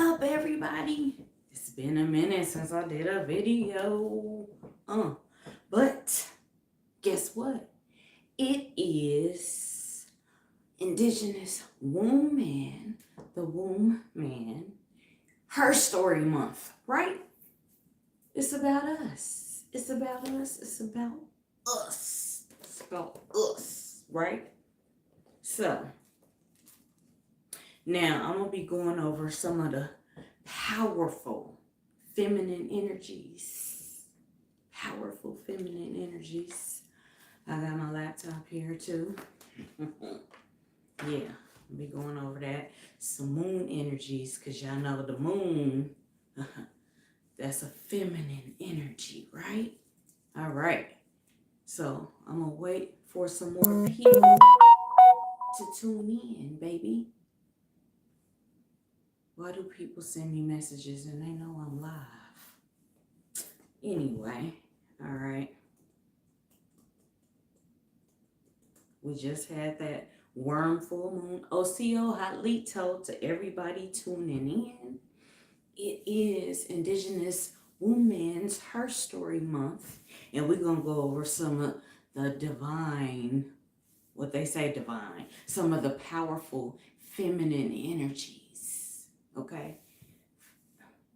up, everybody? It's been a minute since I did a video. But guess what? It is Indigenous Wombman, the Wombman, her story month, right? It's about us. It's about us. It's about us. It's about us, right? So, now I'm going to be going over some of the powerful feminine energies. Powerful feminine energies. I got my laptop here too. Yeah, I'll be going over that. Some moon energies, because y'all know the moon, that's a feminine energy, right? All right. So I'm going to wait for some more people to tune in, baby. Why do people send me messages and they know I'm live? Anyway, all right. We just had that worm full moon. Osio Halito to everybody tuning in. It is Indigenous Women's HERSTORY month. And we're going to go over some of the divine, what they say divine, some of the powerful feminine energies. Okay?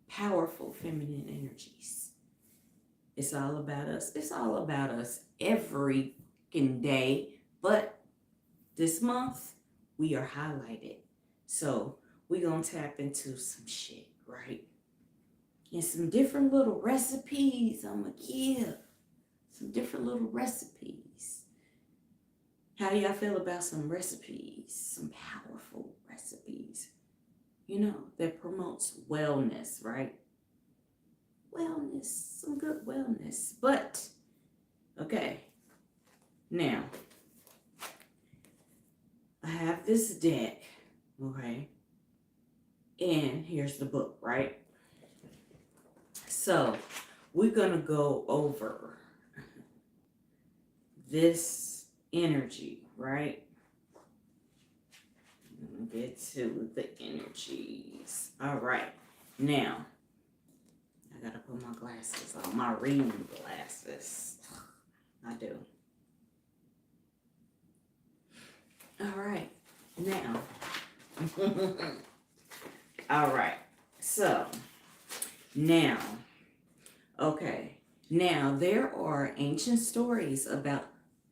Powerful feminine energies. It's all about us. It's all about us every fucking day. But this month, we are highlighted. So we're going to tap into some shit, right? And some different little recipes I'm going to give. Some different little recipes. How do y'all feel about some recipes? Some powerful recipes. You know, that promotes wellness, right? Wellness, some good wellness. But, okay, now, I have this deck, okay, and here's the book, right? So, we're going to go over this energy, right? Get to the energies. All right. Now, I gotta put my glasses on, my reading glasses. I do. All right. Now. All right. So, now. Okay. Now, there are ancient stories about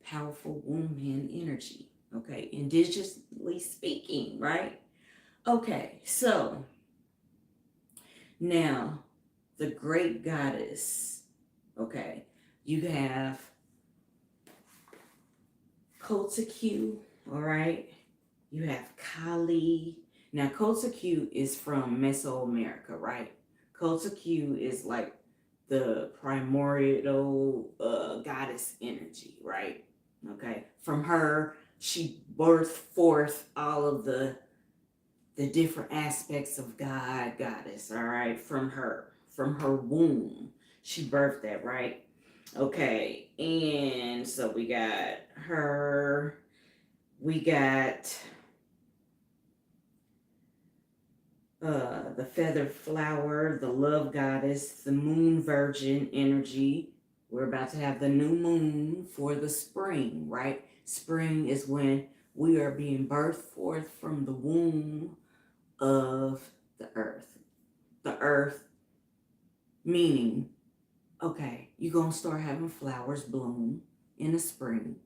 powerful woman energy. Okay, indigenously speaking, right? Okay, so now the great goddess, okay, you have Kotaku, all right? You have Kali. Now, Kotaku is from Mesoamerica, right? Kotaku is like the primordial goddess energy, right? Okay, from her, she birthed forth all of the different aspects of God, goddess, all right, from her womb. She birthed that, right? Okay, and so we got her, we got the feathered flower, the love goddess, the moon virgin energy. We're about to have the new moon for the spring, right? Spring is when we are being birthed forth from the womb of the earth. The earth meaning, okay, you're going to start having flowers bloom in the spring.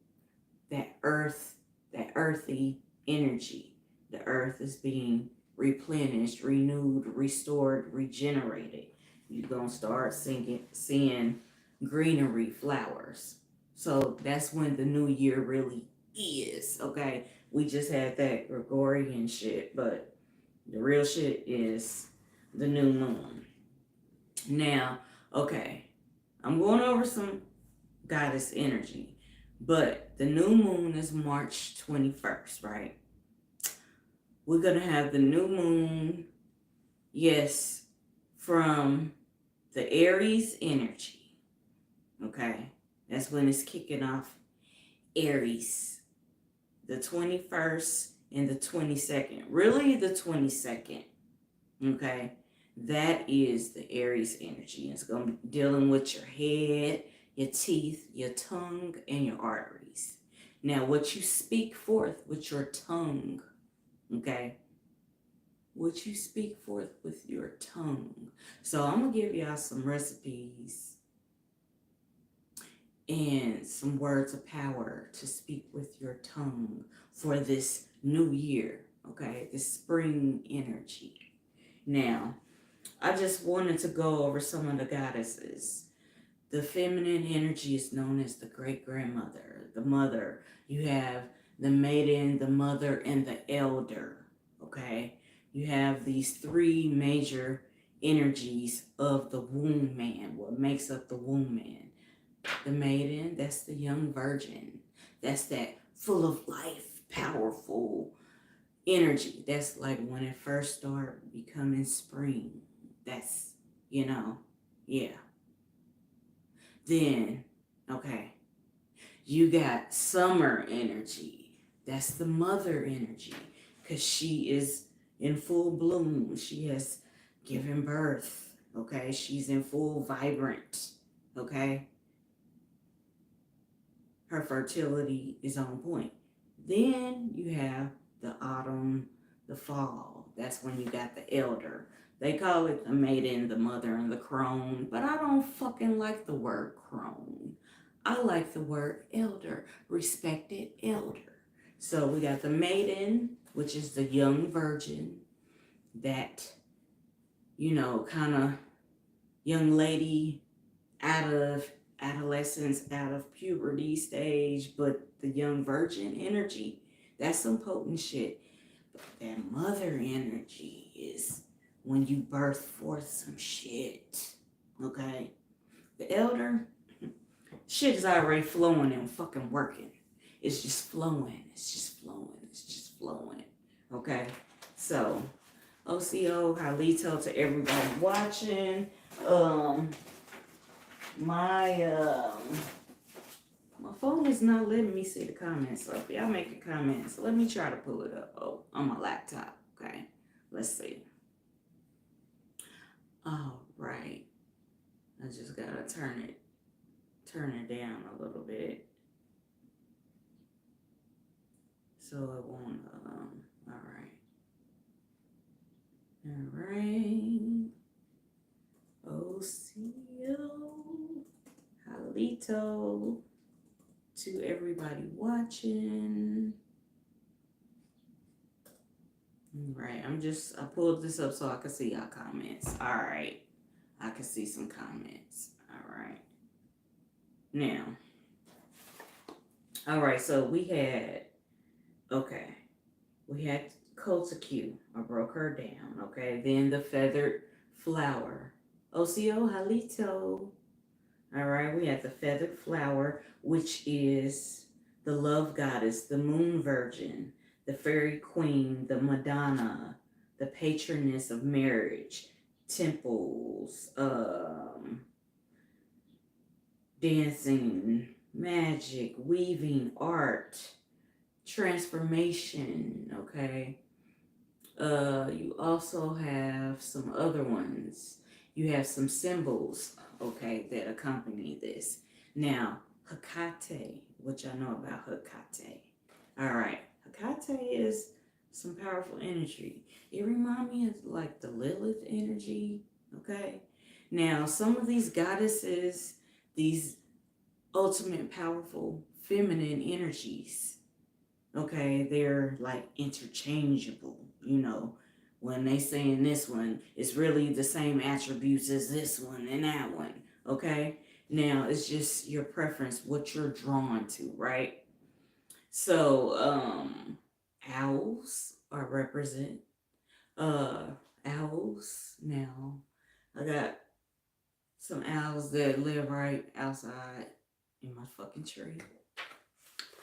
That earth, that earthy energy. The earth is being replenished, renewed, restored, regenerated. You're going to start seeing greenery, flowers. So that's when the new year really is, okay? We just had that Gregorian shit, but the real shit is the new moon. Now, okay, I'm going over some goddess energy, but the new moon is March 21st, right? We're going to have the new moon, yes, from the Aries energy, okay? That's when it's kicking off Aries, the 21st and the 22nd. Really, the 22nd, Okay, that is the Aries energy. It's going to be dealing with your head, your teeth, your tongue, and your arteries. Now, what you speak forth with your tongue, okay? What you speak forth with your tongue. So, I'm going to give y'all some recipes and some words of power to speak with your tongue for this new year, okay? This spring energy. Now, I just wanted to go over some of the goddesses. The feminine energy is known as the great grandmother, the mother. You have the maiden, the mother, and the elder. Okay? You have these three major energies of the womb man, what makes up the womb man. The maiden, that's the young virgin. That's that full of life, powerful energy. That's like when it first started becoming spring. That's, yeah. Then, okay, you got summer energy. That's the mother energy because she is in full bloom. She has given birth. Okay, she's in full vibrant. Okay, her fertility is on point. Then you have the autumn, the fall. That's when you got the elder. They call it the maiden, the mother, and the crone, but I don't fucking like the word crone. I like the word elder, respected elder. So we got the maiden, which is the young virgin, that, kind of young lady out of adolescence, out of puberty stage, but the young virgin energy, that's some potent shit. But that mother energy is when you birth forth some shit. Okay? The elder, shit is already flowing and fucking working. It's just flowing. It's just flowing. It's just flowing. Okay? So, OCO, Halito to everybody watching. My my phone is not letting me see the comments. So if y'all making comments, let me try to pull it up. Oh, on my laptop. Okay. Let's see. All right. I just gotta turn it down a little bit. So it won't all right. All right. OCO Halito to everybody watching. All right, I pulled this up so I can see y'all comments. All right, I can see some comments. All right. Now, all right, so we had Kotaku. I broke her down, okay? Then the feathered flower. OCO Halito. All right, we had the feathered flower, which is the love goddess, the moon virgin, the fairy queen, the Madonna, the patroness of marriage, temples, dancing, magic, weaving, art, transformation, okay? You also have some other ones. You have some symbols, okay, that accompany this. Now, Hecate, what y'all know about Hecate? All right, Hecate is some powerful energy. It reminds me of like the Lilith energy, okay? Now, some of these goddesses, these ultimate powerful feminine energies, okay, they're like interchangeable, when they say in this one, it's really the same attributes as this one and that one, okay? Now, it's just your preference, what you're drawn to, right? So, owls are represent, owls. Now, I got some owls that live right outside in my fucking tree.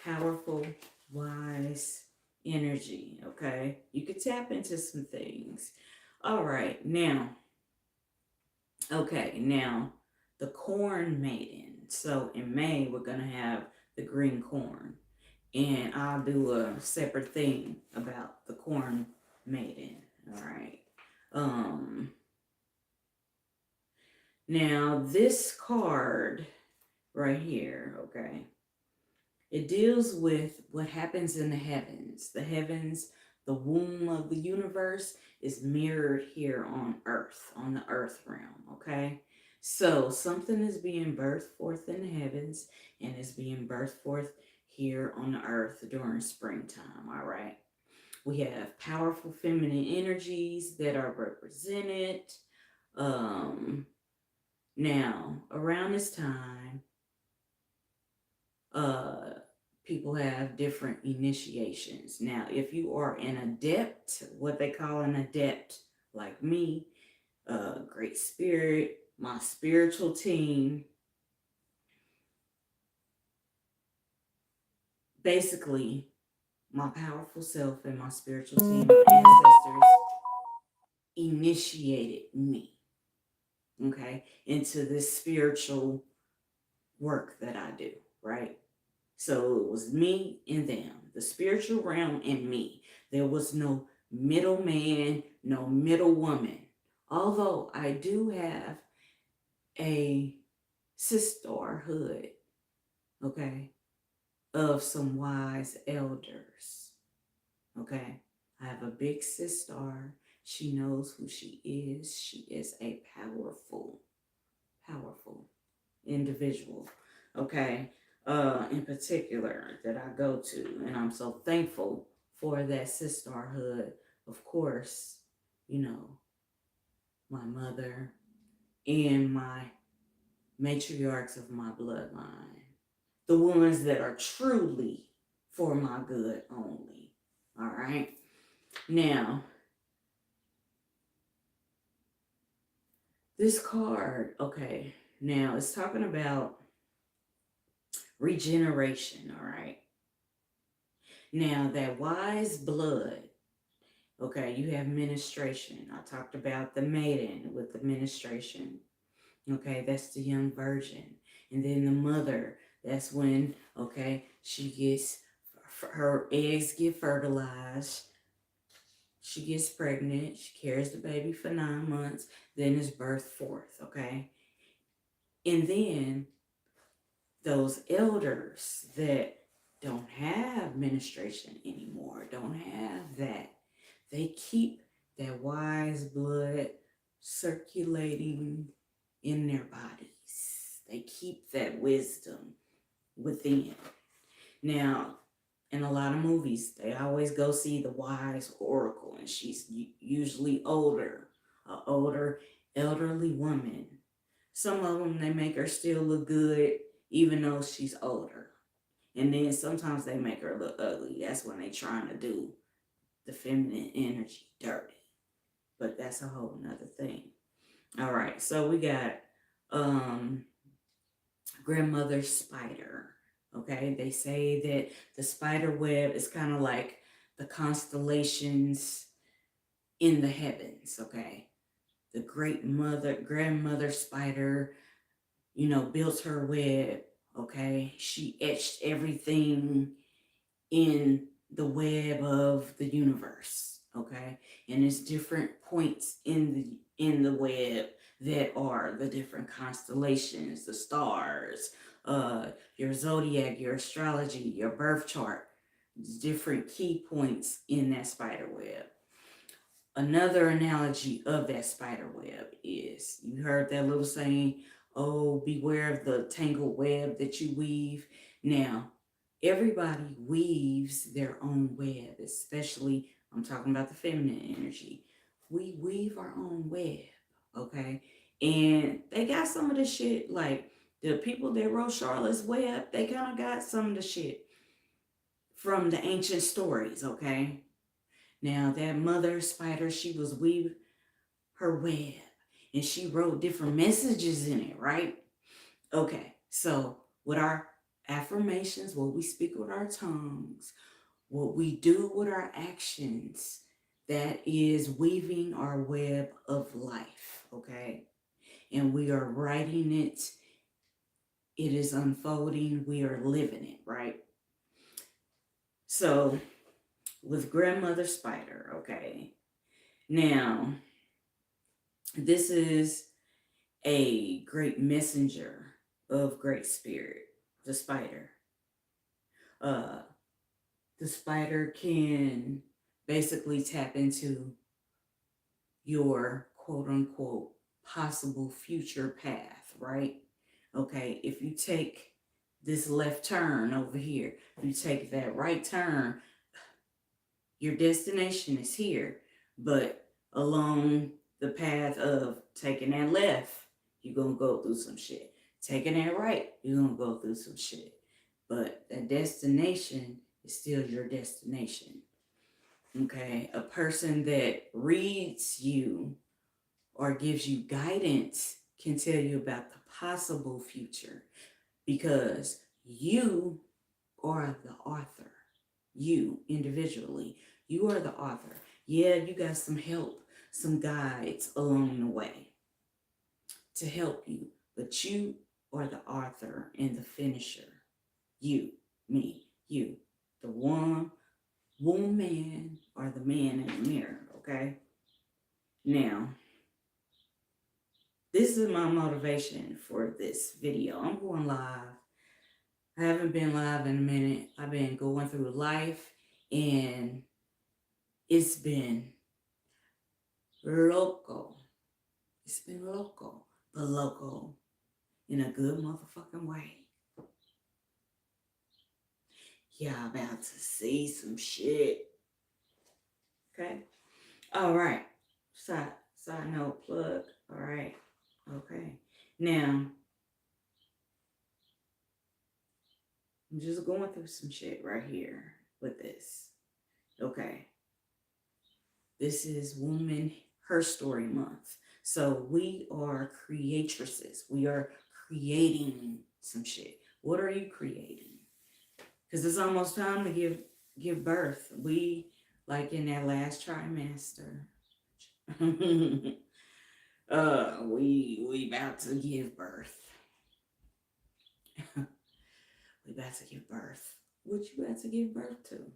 Powerful, wise energy, okay? You could tap into some things. All right, now, the corn maiden. So in May, we're going to have the green corn. And I'll do a separate thing about the corn maiden, all right? Um, Now this card right here, okay, it deals with what happens in the heavens. The heavens, the womb of the universe, is mirrored here on earth, on the earth realm, okay? So something is being birthed forth in the heavens and is being birthed forth here on the earth during springtime, all right? We have powerful feminine energies that are represented. Um, Now, around this time, uh, people have different initiations. Now, if you are an adept, what they call an adept, like me, Great Spirit, my spiritual team, basically, my powerful self and my spiritual team of ancestors initiated me, okay, into this spiritual work that I do, right? So it was me and them, the spiritual realm and me. There was no middleman, no middle woman. Although I do have a sisterhood, okay, of some wise elders, okay. I have a big sister. She knows who she is. She is a powerful, powerful individual, okay, in particular that I go to. And I'm so thankful for that sisterhood. Of course, you know, my mother and my matriarchs of my bloodline, the ones that are truly for my good only. All right. Now, this card, okay, now it's talking about regeneration. All right. Now, that wise blood, okay, you have ministration. I talked about the maiden with the ministration. Okay, that's the young virgin. And then the mother, that's when, okay, she gets, her eggs get fertilized. She gets pregnant. She carries the baby for 9 months. Then is birthed forth, okay? And then those elders that don't have ministration anymore, don't have that, they keep that wise blood circulating in their bodies. They keep that wisdom within. Now, in a lot of movies, they always go see the wise oracle, and she's usually older, an older, elderly woman. Some of them, they make her still look good, even though she's older. And then sometimes they make her look ugly. That's when they trying to do the feminine energy dirty. But that's a whole nother thing. All right, so we got um grandmother spider. Okay, they say that the spider web is kind of like the constellations in the heavens. Okay, the great mother grandmother spider, you know, built her web. Okay, she etched everything in the web of the universe, okay, and it's different points in the web that are the different constellations, the stars, your zodiac, your astrology, your birth chart, different key points in that spider web. Another analogy of that spider web is, you heard that little saying, oh, beware of the tangled web that you weave. Now, everybody weaves their own web, especially, I'm talking about the feminine energy. We weave our own web, okay? And they got some of the shit, like the people that wrote Charlotte's Web, they kind of got some of the shit from the ancient stories, okay? Now, that mother spider, she was weaving her web and she wrote different messages in it, right? Okay, so with our affirmations, what we speak with our tongues, what we do with our actions, that is weaving our web of life, okay? And we are writing it, it is unfolding, we are living it, right? So with grandmother spider, okay? Now, This is a great messenger of great spirit, the spider. Uh, the spider can basically tap into your quote unquote possible future path, right? Okay, if you take this left turn over here, if you take that right turn, your destination is here, but along the path of taking that left, you're gonna go through some shit. Taking that right, you're gonna go through some shit. But that destination is still your destination. Okay, a person that reads you or gives you guidance can tell you about the possible future because you are the author. You individually, you are the author. Yeah, you got some help, some guides along the way to help you, but you are the author and the finisher. You, me, you, the woman, or the man in the mirror, okay? Now, this is my motivation for this video. I'm going live. I haven't been live in a minute. I've been going through life and it's been loco. It's been loco, but loco in a good motherfucking way. Y'all about to see some shit. Okay? All right. Side note plug. All right. Okay. Now, I'm just going through some shit right here with this. Okay. This is Woman HERSTORY month. So we are creatresses. We are creating some shit. What are you creating? Because it's almost time to give birth. We, like in that last trimester, we about to give birth. We about to give birth. What you about to give birth to?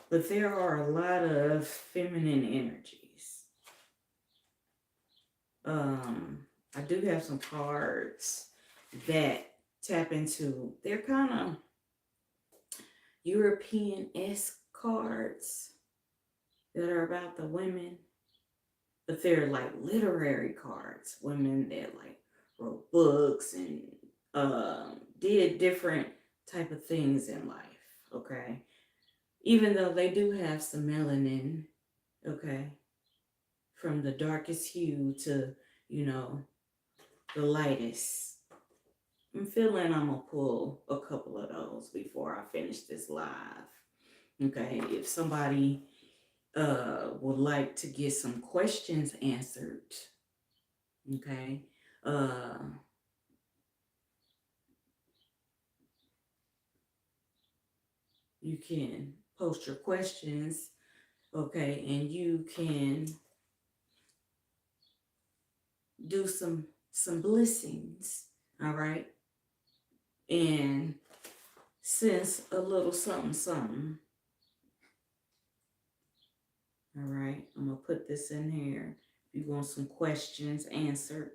But there are a lot of feminine energies. I do have some cards that tap into, they're kind of European-esque cards that are about the women, but they're like literary cards. Women that like wrote books and did different type of things in life, okay? Even though they do have some melanin, okay? From the darkest hue to, you know, the lightest. I'm feeling I'm gonna pull a couple of those before I finish this live. Okay, if somebody would like to get some questions answered, okay, you can post your questions, okay, and you can do some blessings, all right, and sense a little something something. All right, I'm gonna put this in here. If you want some questions answered.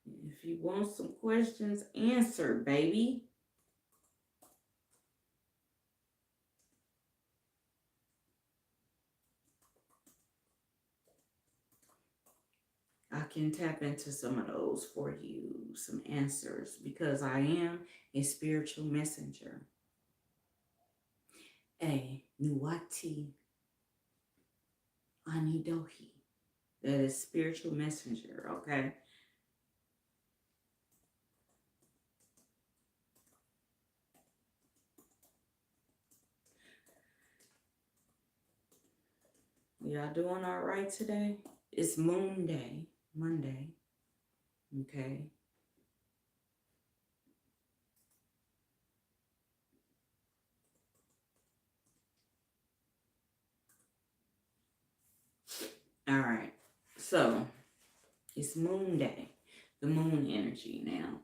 If you want some questions answered, baby. I can tap into some of those for you, some answers, because I am a spiritual messenger. A Nuwati Anidohi. That is spiritual messenger, okay? Y'all doing all right today? It's Moon Day, Monday, okay? All right, so it's Moon Day, the moon energy now.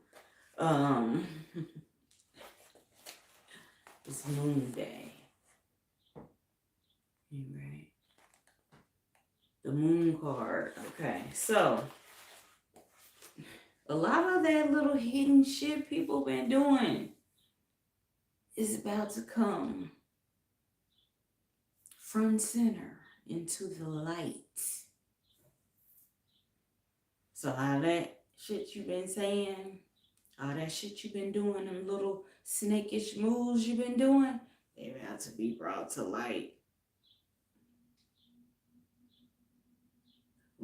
It's Moon Day. Right. The Moon card. Okay, so a lot of that little hidden shit people been doing is about to come front and center into the light. So all that shit you been saying, all that shit you been doing, them little snakish moves you been doing, they about to be brought to light.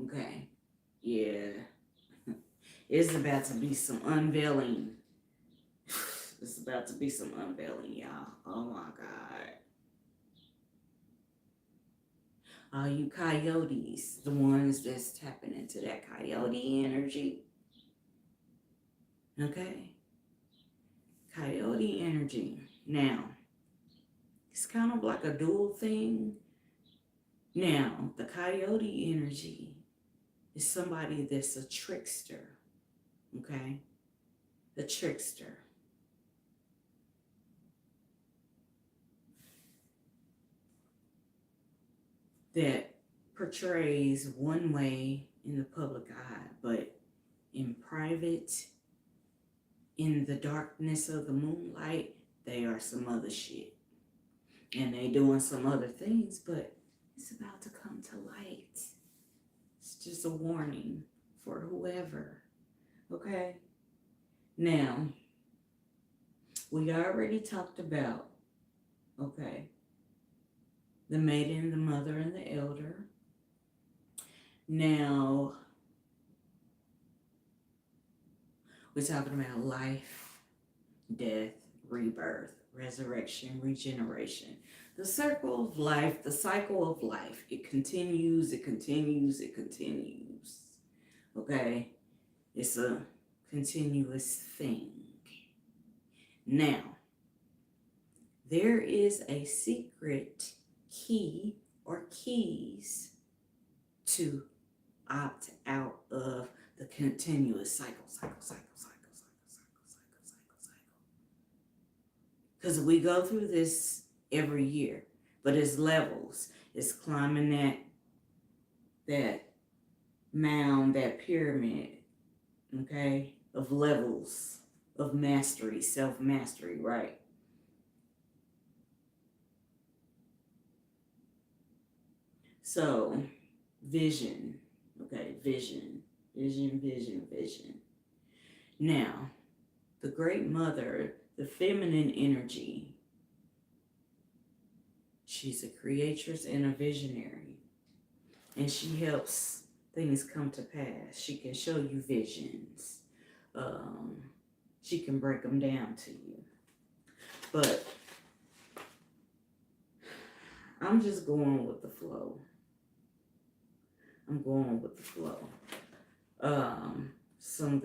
Okay. Yeah. It's about to be some unveiling. It's about to be some unveiling, y'all. Oh my God. All you coyotes, the ones that's tapping into that coyote energy. Okay? Coyote energy. Now, it's kind of like a dual thing. Now, the coyote energy is somebody that's a trickster. Okay? The trickster. That portrays one way in the public eye, but in private, in the darkness of the moonlight, they are some other shit. And they doing some other things, but it's about to come to light. It's just a warning for whoever. Okay? Now, we already talked about, okay, the maiden, the mother, and the elder. Now, we're talking about life, death, rebirth, resurrection, regeneration. The circle of life, the cycle of life. It continues, it continues, it continues. Okay? It's a continuous thing. Now, there is a secret key or keys to opt out of the continuous cycle. Because we go through this every year, but it's levels. It's climbing that mound, that pyramid, okay, of levels of mastery, self-mastery, right? So, vision, okay, vision. Now, the Great Mother, the feminine energy, she's a creatrix and a visionary. And she helps things come to pass. She can show you visions. She can break them down to you. But I'm just going with the flow. I'm going with the flow. Some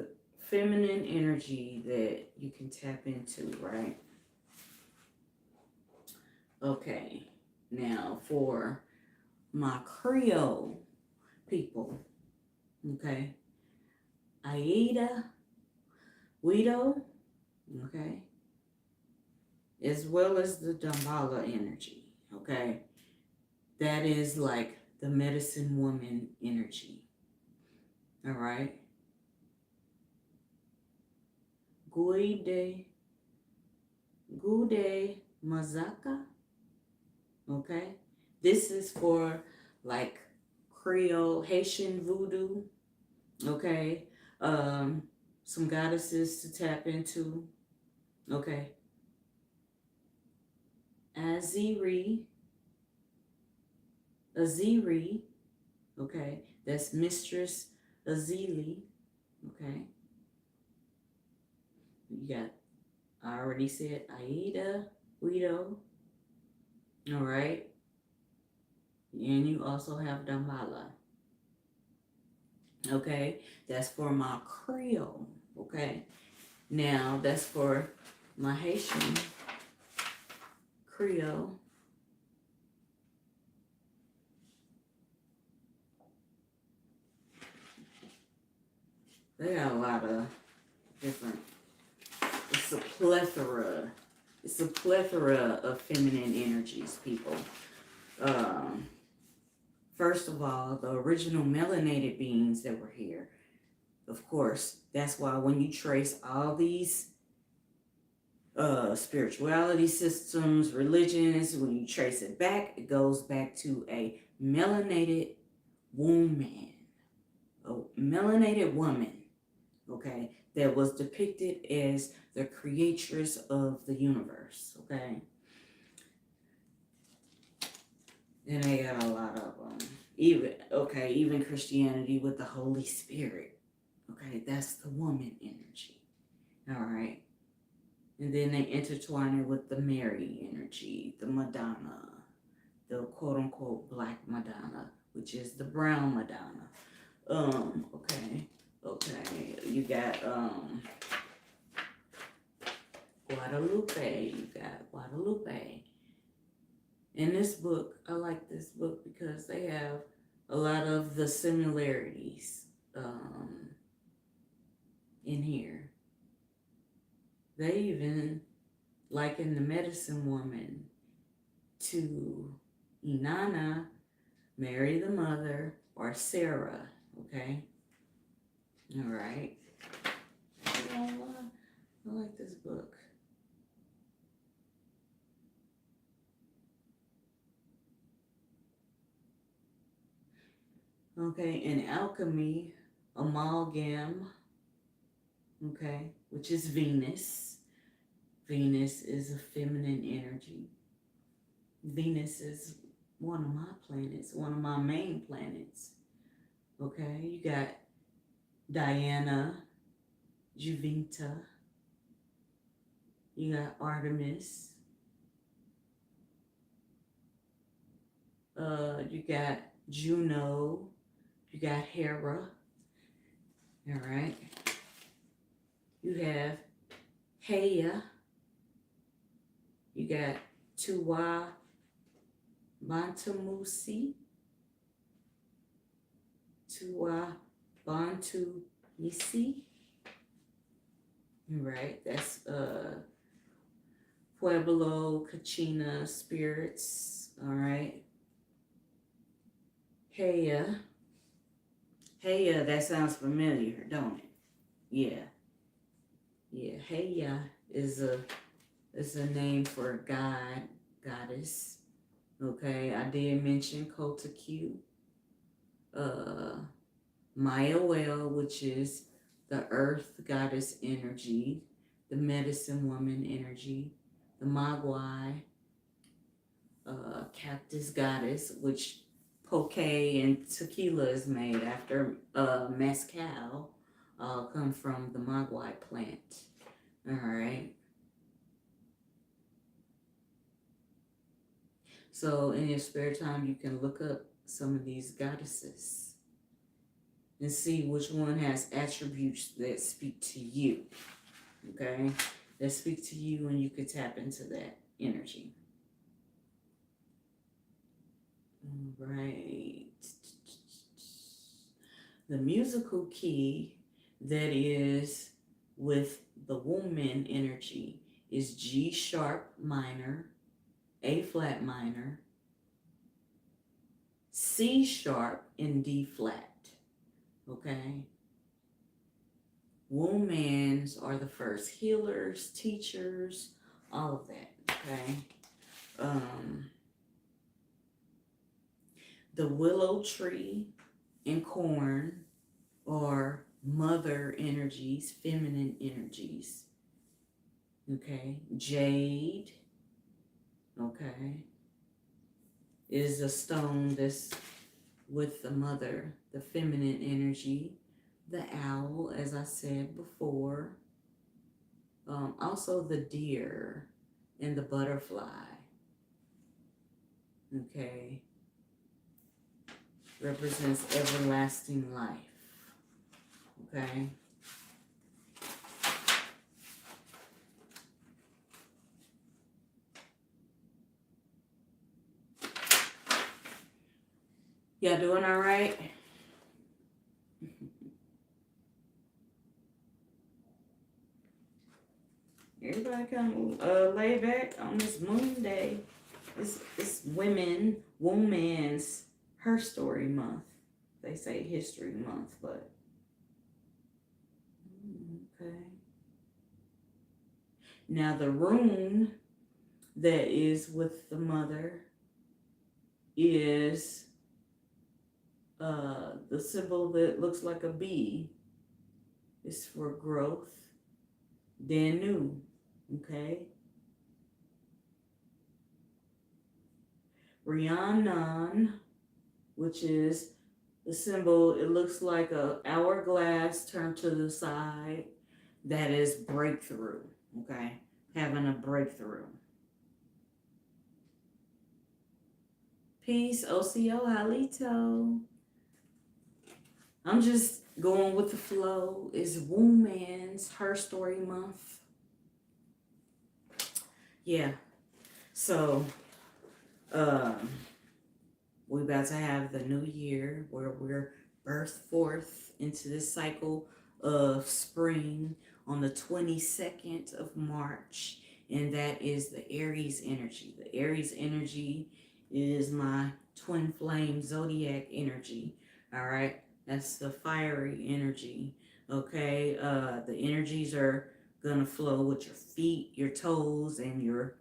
feminine energy that you can tap into, right? Okay, now for my Creole people, okay, Aida, Guido, okay, as well as the Dambala energy, okay, that is like the medicine woman energy, all right? Guide Mazaka, okay? This is for like Creole, Haitian voodoo, okay? Some goddesses to tap into, okay? Aziri, okay? That's Mistress Azili, okay? You got, I already said Aida, Guido, all right? And you also have Dambala, okay? That's for my Creole, okay? Now, that's for my Haitian Creole. They got a lot of different, it's a plethora It's a plethora of feminine energies, people. Um, First of all, the original melanated beings that were here. Of course, that's why when you trace all these spirituality systems, religions, when you trace it back, it goes back to a melanated woman, a melanated woman, okay, that was depicted as the creatress of the universe, okay? And they got a lot of them. Even Christianity with the Holy Spirit. Okay, that's the woman energy. All right. And then they intertwine it with the Mary energy, the Madonna, the quote unquote Black Madonna, which is the brown Madonna. Okay. You got Guadalupe. You got Guadalupe. In this book, I like this book because they have a lot of the similarities in here. They even liken the medicine woman to Inanna, Mary the mother, or Sarah, okay? All right. I like this book. Okay, in alchemy, amalgam, okay, which is Venus. Venus is a feminine energy. Venus is one of my planets, one of my main planets. Okay, you got Diana, Juvinta, you got Artemis, you got Juno, you got Hera, all right. You have Heya, you got Tuwa Bantamusi, Tuwa Bantu Yisi. Right, that's Pueblo Kachina spirits. All right. Heya. Heya, that sounds familiar, don't it? Yeah. Heya is a name for a god, goddess. Okay, I did mention Kotaku. Mayael, which is the earth goddess energy, the medicine woman energy, the Magwai, cactus goddess, which poke and tequila is made after, mezcal, come from the Magwai plant. All right. So in your spare time, you can look up some of these goddesses and see which one has attributes that speak to you, okay? That speak to you, and you can tap into that energy. All right. The musical key that is with the Wombman energy is G sharp minor, A flat minor, C sharp, and D flat. Okay. Wombmans are the first healers, teachers, all of that. Okay. The willow tree and corn are mother energies, feminine energies. Okay. Jade, okay, is a stone that's with the mother, the feminine energy. The owl, as I said before. Also the deer and the butterfly. Okay. Represents everlasting life. Okay. Y'all doing all right? Everybody everybody kind of lay back on this moon day. It's Wombman's HERSTORY month. They say history month, but okay. Now the rune that is with the mother is the symbol that looks like a bee. It's for growth. Danu, okay. Rhiannon, which is the symbol, it looks like a hourglass turned to the side. That is breakthrough, okay? Having a breakthrough. Peace, OCO, Halito. I'm just going with the flow. It's Wombman's HERSTORY month. Yeah. So, we're about to have the new year where we're birthed forth into this cycle of spring on the 22nd of March. And that is the Aries energy. The Aries energy is my twin flame zodiac energy. All right. That's the fiery energy. Okay. The energies are going to flow with your feet, your toes, and your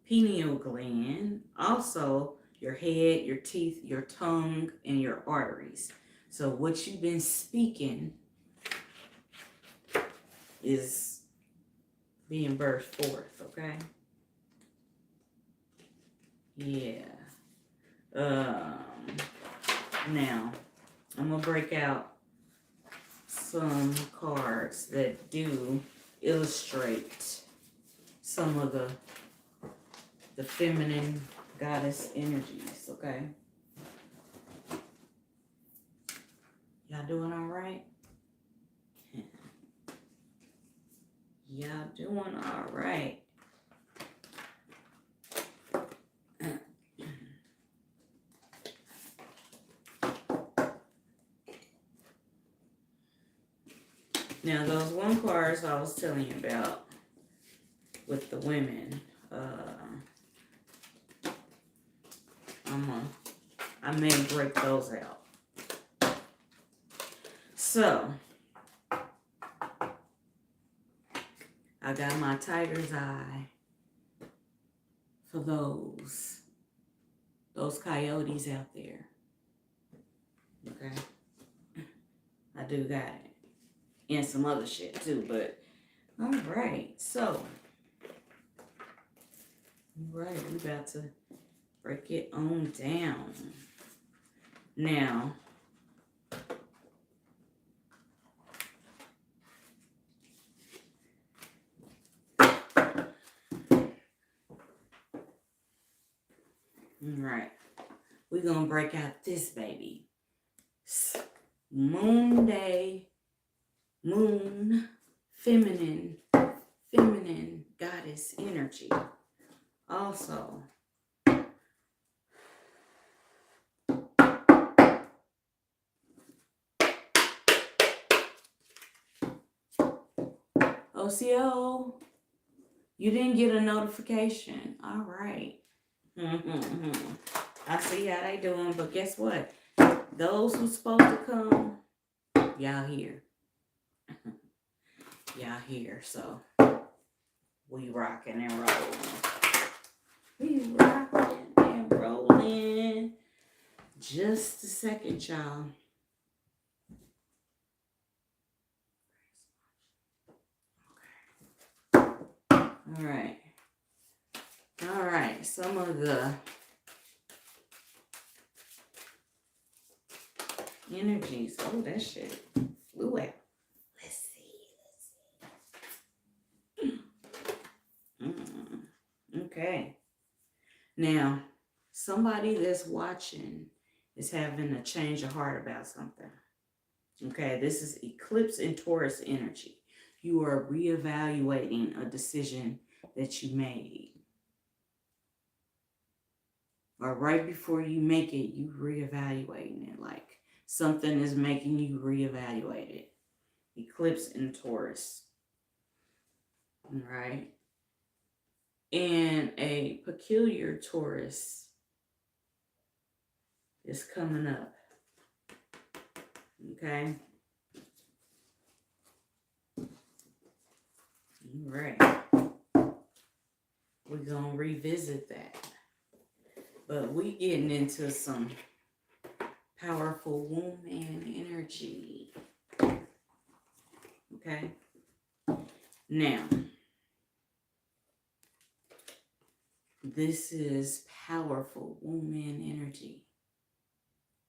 pineal gland. Also, your head, your teeth, your tongue, and your arteries. So what you've been speaking is being birthed forth, okay? Yeah. Now, I'm going to break out some cards that do illustrate some of the feminine goddess energies, okay? Y'all doing all right? Y'all doing all right? Now, those one cards I was telling you about with the women, I may break those out. So, I got my tiger's eye for those coyotes out there. Okay? I do got it. And some other shit too, but all right. So, all right, we about to break it on down. Now, all right, we're gonna break out this baby. Moon day, moon, feminine goddess energy. Also, OCO, you didn't get a notification. All right. I see how they doing, but guess what? Those who's supposed to come, y'all here. Y'all here, so we rocking and rolling. We rocking and rolling. Just a second, y'all. All right. All right. Some of the energies. Oh, that shit flew out. Let's see. Okay. Now, somebody that's watching is having a change of heart about something. Okay, this is eclipse and Taurus energy. You are reevaluating a decision that you made. Or right before you make it, you reevaluating it. Like something is making you reevaluate it. Eclipse and Taurus. All right. And a peculiar Taurus is coming up. Okay. All right. We're going to revisit that. But we getting into some powerful Wombman energy. Okay. Now, this is powerful Wombman energy.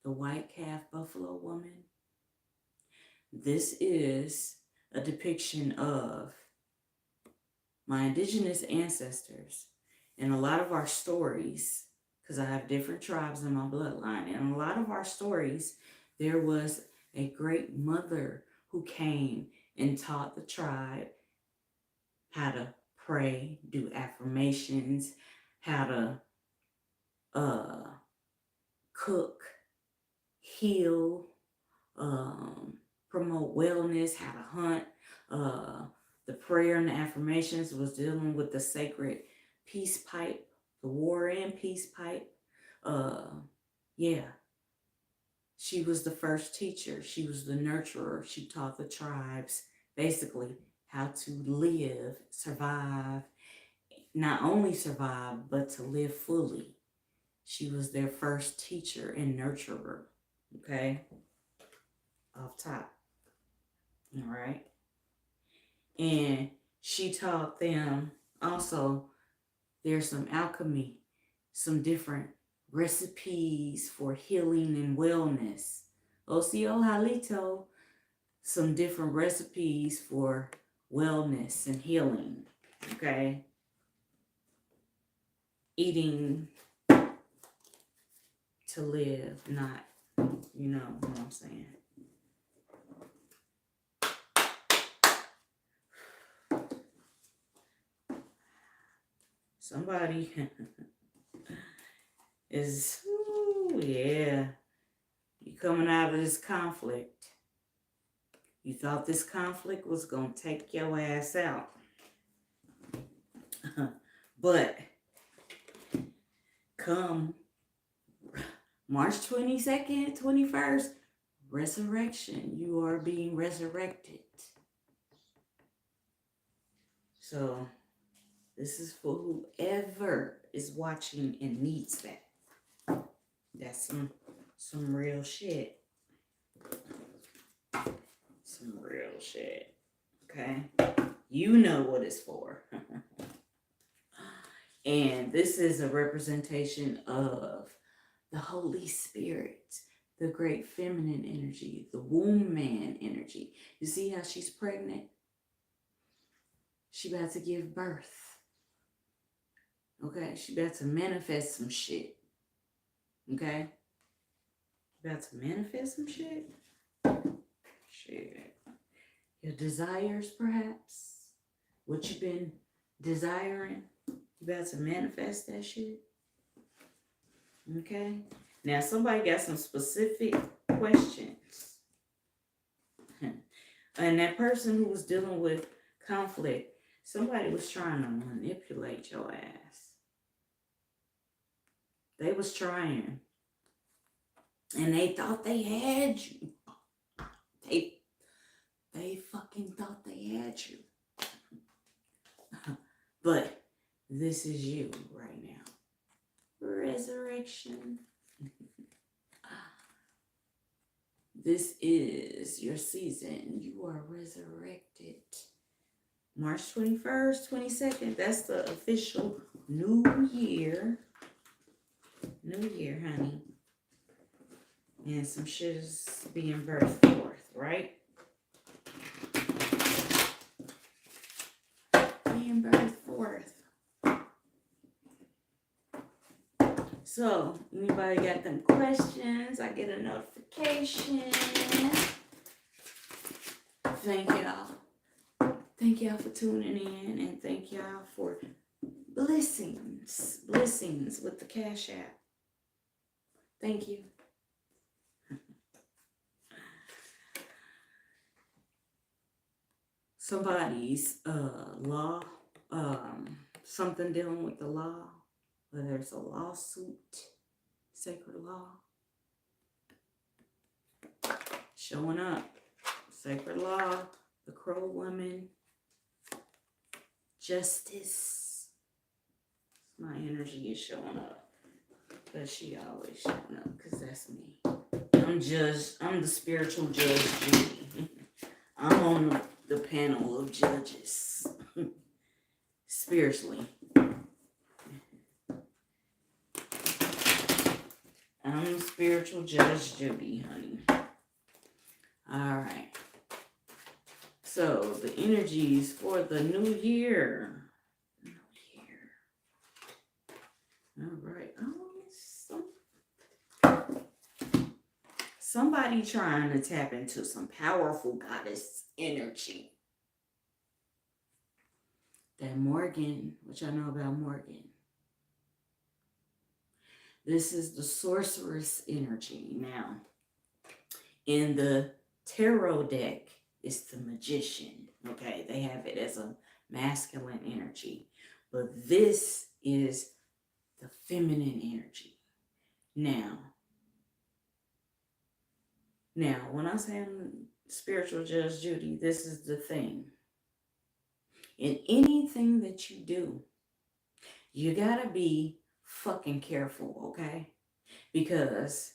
The white calf buffalo woman. This is a depiction of my indigenous ancestors. And a lot of our stories, because I have different tribes in my bloodline, and a lot of our stories, there was a great mother who came and taught the tribe how to pray, do affirmations, how to cook, heal, promote wellness, how to hunt. The prayer and the affirmations was dealing with the sacred peace pipe, the war and peace pipe. Yeah, she was the first teacher. She was the nurturer. She taught the tribes basically how to live, survive, not only survive, but to live fully. She was their first teacher and nurturer. Okay, off top. All right. And she taught them also there's some alchemy, some different recipes for healing and wellness. Ocio Halito, some different recipes for wellness and healing. Okay. Eating to live, not, you know what I'm saying. Somebody is, ooh, yeah, you coming out of this conflict. You thought this conflict was going to take your ass out. But come March 22nd, 21st, resurrection. You are being resurrected. So this is for whoever is watching and needs that. That's some real shit. Some real shit. Okay? You know what it's for. And this is a representation of the Holy Spirit, the great feminine energy, the Wombman energy. You see how she's pregnant? She about to give birth. Okay? She about to manifest some shit. Okay? About to manifest some shit? Shit. Your desires, perhaps? What you've been desiring? You about to manifest that shit? Okay? Now, somebody got some specific questions. And that person who was dealing with conflict, somebody was trying to manipulate your ass. They was trying. And they thought they had you. They fucking thought they had you. But this is you right now. Resurrection. This is your season. You are resurrected. March 21st, 22nd. That's the official new year. New year, honey. And some shit is being birthed forth, right? Being birthed forth. So, anybody got them questions? I get a notification. Thank y'all. Thank y'all for tuning in, and thank y'all for blessings with the Cash App. Thank you. Somebody's law something dealing with the law, whether it's a lawsuit, sacred law, showing up, sacred law, the crow woman, justice. My energy is showing up, but she always showing up because that's me. I'm the spiritual judge, Judy. I'm on the panel of judges, spiritually. I'm spiritual judge Judy, honey. All right. So the energies for the new year. All right. Somebody trying to tap into some powerful goddess energy. That Morgan, which I know about Morgan. This is the sorceress energy. Now, in the tarot deck, it's the magician. Okay, they have it as a masculine energy. But this is the feminine energy. Now, when I say I'm spiritual judge Judy, this is the thing. In anything that you do, you gotta be fucking careful, okay? Because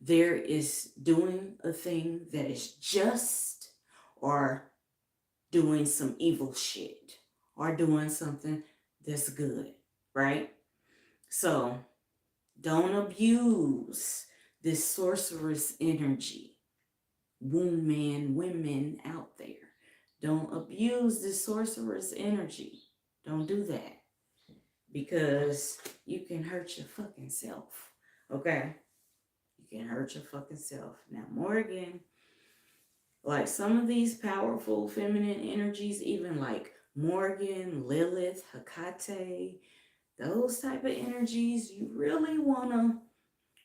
there is doing a thing that is just, or doing some evil shit, or doing something that's good, right? So don't abuse this sorceress energy. Wombman women out there. Don't abuse this sorceress energy. Don't do that. Because you can hurt your fucking self. Okay? You can hurt your fucking self. Now, Morgan, like some of these powerful feminine energies, even like Morgan, Lilith, Hecate, those type of energies, you really want to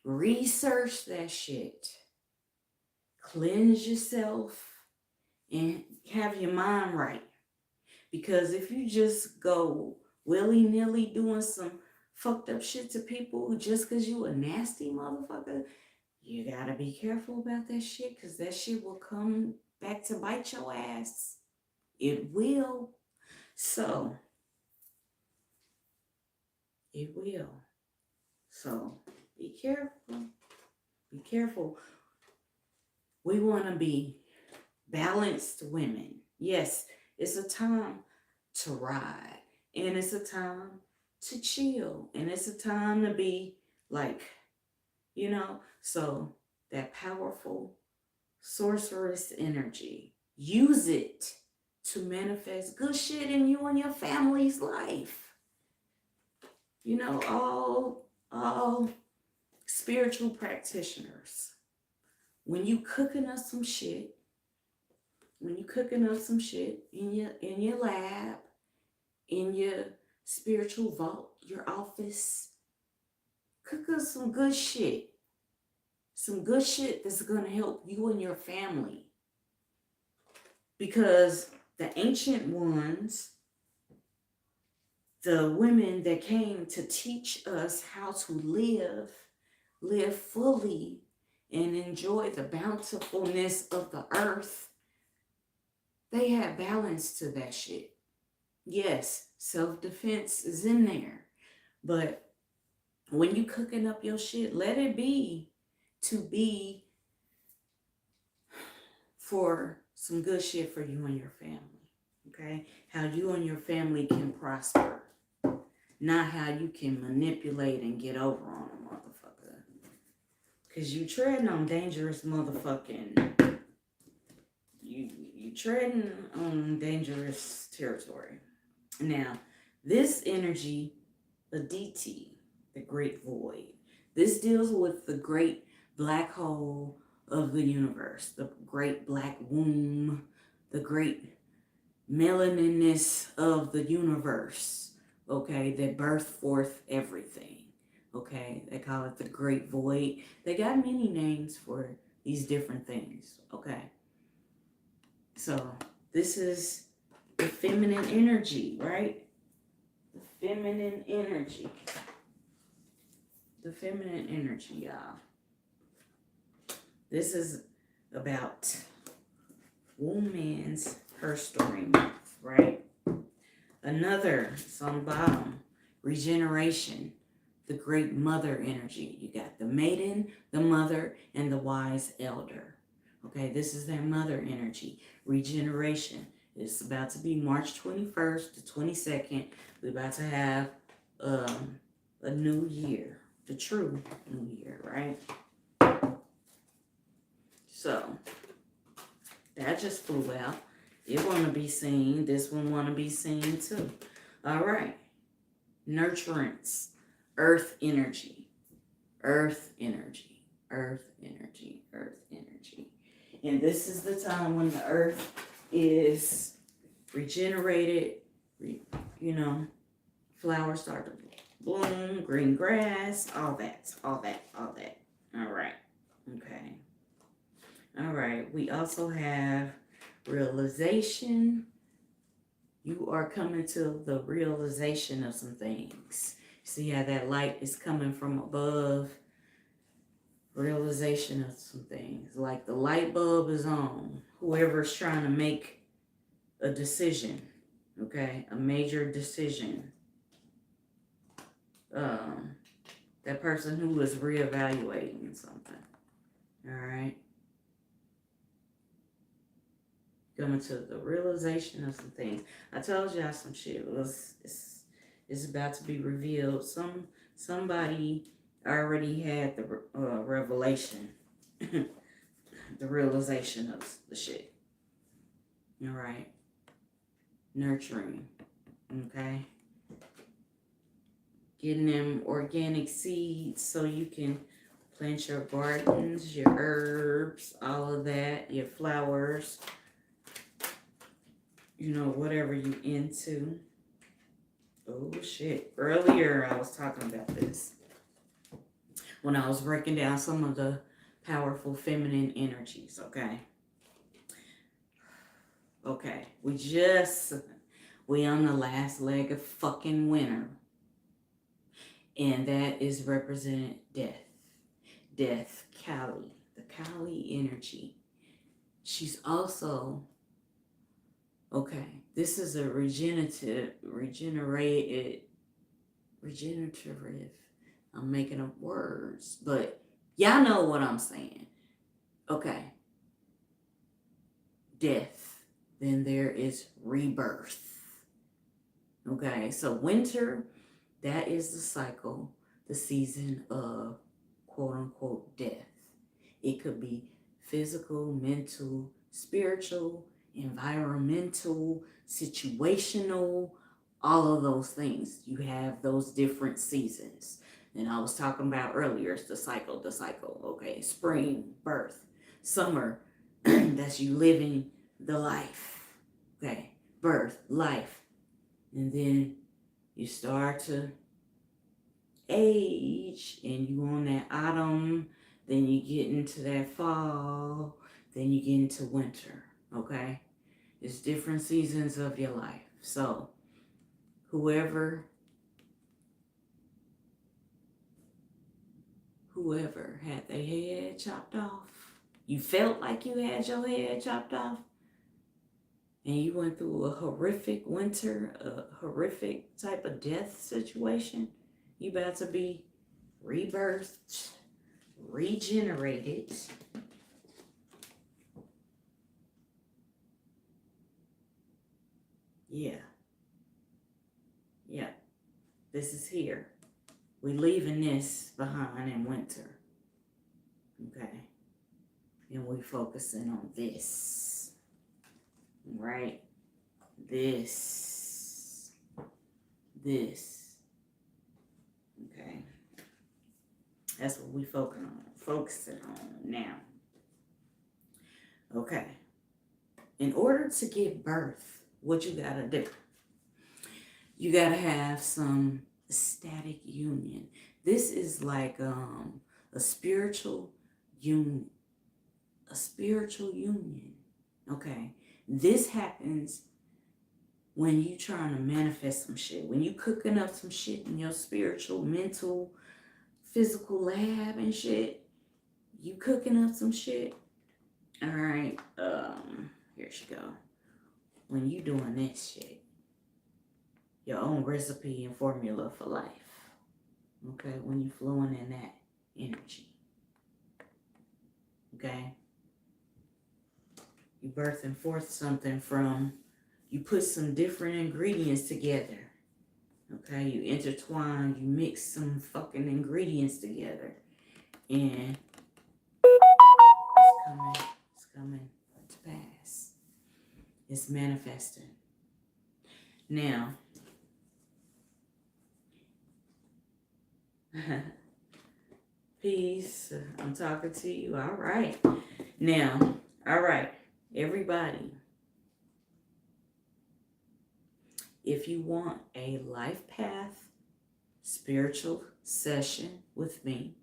research that shit. Cleanse yourself and have your mind right. Because if you just go willy-nilly doing some fucked up shit to people just because you a nasty motherfucker, you gotta be careful about that shit, because that shit will come back to bite your ass. It will. So, it will. So, be careful. Be careful. We want to be balanced women. Yes, it's a time to ride. And it's a time to chill. And it's a time to be like, so that powerful sorceress energy, use it to manifest good shit in you and your family's life. All spiritual practitioners, when you cooking up some shit in your lab, in your spiritual vault, your office, cook up some good shit. Some good shit that's going to help you and your family. Because the ancient ones, the women that came to teach us how to live fully and enjoy the bountifulness of the earth, they had balance to that shit. Yes, self-defense is in there. But when you cooking up your shit, let it be to be for some good shit for you and your family. Okay? How you and your family can prosper. Not how you can manipulate and get over on a motherfucker. Because you treading on dangerous motherfucking... You treading on dangerous territory. Now, this energy, the DT, the Great Void, this deals with the great black hole of the universe, the great black womb, the great melaniness of the universe, okay, that birthed forth everything, okay? They call it the Great Void. They got many names for these different things, okay? So, this is the feminine energy, right? The feminine energy. The feminine energy, y'all. This is about Wombman's HERSTORY month, right? Another, it's on the bottom, regeneration, the great mother energy. You got the maiden, the mother, and the wise elder. Okay, this is their mother energy. Regeneration. It's about to be March 21st to 22nd. We're about to have a new year, the true new year, right? So, that just flew out. It want to be seen. This one want to be seen too. All right. Nurturance. Earth energy. Earth energy. Earth energy. Earth energy. And this is the time when the earth is regenerated. Flowers start to bloom. Green grass. All that. All right. Okay. All right. We also have realization. You are coming to the realization of some things. See how that light is coming from above? Realization of some things. Like the light bulb is on. Whoever's trying to make a decision. Okay? A major decision. That person who is reevaluating something. Alright? Coming to the realization of some things. I told y'all some shit. It's about to be revealed. Somebody already had the revelation, the realization of the shit. All right. Nurturing. Okay. Getting them organic seeds so you can plant your gardens, your herbs, all of that, your flowers. Whatever you into. Oh, shit. Earlier, I was talking about this when I was breaking down some of the powerful feminine energies, okay? Okay. We on the last leg of fucking winter. And that is represented death. Death, Kali. The Kali energy. She's also... Okay, this is a regenerative. I'm making up words, but y'all know what I'm saying. Okay. Death. Then there is rebirth. Okay, so winter, that is the cycle, the season of quote unquote death. It could be physical, mental, spiritual, environmental, situational, all of those things. You have those different seasons. And I was talking about earlier, it's the cycle, okay? Spring, birth. Summer, that's you living the life, okay? Birth, life. And then you start to age and you on that autumn, then you get into that fall, then you get into winter, okay? It's different seasons of your life. So, whoever had their head chopped off, you felt like you had your head chopped off, and you went through a horrific winter, a horrific type of death situation, you about to be rebirthed, regenerated. Yeah. This is here. We leaving this behind in winter. Okay. And we focusing on this. Right? This. Okay. That's what we focusing on now. Okay. In order to give birth, what you gotta do? You gotta have some ecstatic union. This is like a spiritual union. Okay. This happens when you trying to manifest some shit, when you cooking up some shit in your spiritual, mental, physical lab and shit, you cooking up some shit. All right, here she go. When you doing this shit, your own recipe and formula for life. Okay, when you flowing in that energy. Okay, you birthing forth something from, you put some different ingredients together. Okay, you intertwine, you mix some fucking ingredients together, and it's coming to pass. It's manifesting. Now, peace. I'm talking to you. All right. Now, all right, everybody. If you want a life path spiritual session with me,